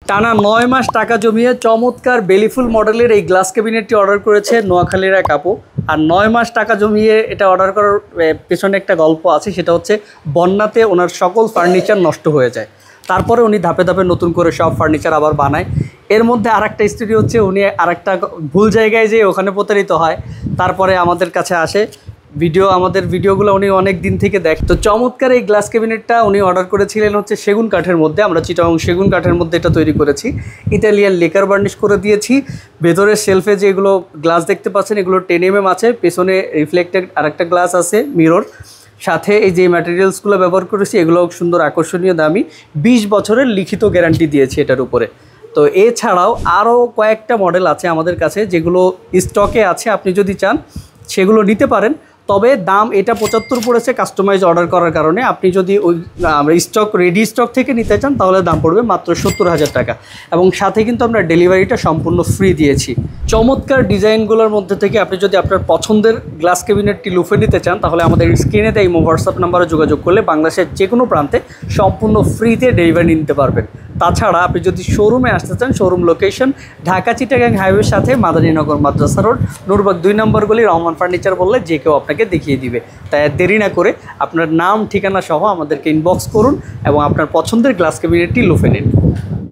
টানা 9 মাস টাকা জমিয়ে চমৎকার বেলিফুল মডেলের এই গ্লাস ক্যাবিনেটটি অর্ডার করেছে নোয়াখালীর এক আপু। আর 9 মাস টাকা জমিয়ে এটা অর্ডার করার পেছনে একটা গল্প আছে, সেটা হচ্ছে বন্যাতে ওনার সকল ফার্নিচার নষ্ট হয়ে যায়, তারপরে উনি ধাপে ধাপে নতুন করে সব ফার্নিচার আবার বানায়। এর মধ্যে আরেকটা স্টোরি হচ্ছে উনি আরেকটা ভুল জায়গায় যেয়ে ওখানে প্রতারিত হয়, তারপরে আমাদের কাছে আসে। আমাদের ভিডিওগুলো উনি অনেক দিন থেকে দেখে। তো চমৎকার এই গ্লাস ক্যাবিনেটটা উনি অর্ডার করেছিলেন হচ্ছে সেগুন কাঠের মধ্যে। আমরা চিটাগং সেগুন কাঠের মধ্যে এটা তৈরি করেছি, ইটালিয়ান লেকার বার্নিশ করে দিয়েছি। ভেতরের শেলফে যেগুলো গ্লাস দেখতে পাচ্ছেন এগুলো 10 mm আছে, পেছনে রিফ্লেক্টেড আরেকটা গ্লাস আছে মিরর, সাথে এই যে ম্যাটেরিয়ালসগুলো ব্যবহার করেছি এগুলো সুন্দর আকর্ষণীয় দামি। 20 বছরের লিখিত গ্যারান্টি দিয়েছি এটার উপরে। তো এছাড়াও আরও কয়েকটা মডেল আছে আমাদের কাছে যেগুলো স্টকে আছে, আপনি যদি চান সেগুলো নিতে পারেন। তবে দাম এটা 75 পড়েছে কাস্টমাইজ অর্ডার করার কারণে। আপনি যদি ওই রেডি স্টক থেকে নিতে চান তাহলে দাম পড়বে মাত্র 70,000 টাকা, এবং সাথে কিন্তু আমরা ডেলিভারিটা সম্পূর্ণ ফ্রি দিয়েছি। চমৎকার ডিজাইনগুলোর মধ্যে থেকে আপনি যদি আপনার পছন্দের গ্লাস ক্যাবিনেটটি লুফে নিতে চান তাহলে আমাদের স্ক্রিনে দেয় হোয়াটসঅ্যাপ নাম্বারে যোগাযোগ করলে বাংলাদেশের যে কোনো প্রান্তে সম্পূর্ণ ফ্রিতে ডেলিভারি নিতে পারবেন। তাছাড়া আপনি যদি শোরুমে আসতে চান, শোরুম লোকেশন ঢাকা চিটাগাং হাইওয়ের সাথে মাদারীনগর মাদ্রাসা রোড, নূরবাগ 2 নম্বর গলি, রহমান ফার্নিচার বললে যে কেউ আপনাকে দেখিয়ে দিবে। তাই দেরি না করে আপনার নাম ঠিকানা সহ আমাদেরকে ইনবক্স করুন এবং আপনার পছন্দের গ্লাস ক্যাবিনেটটি লুফে নিন।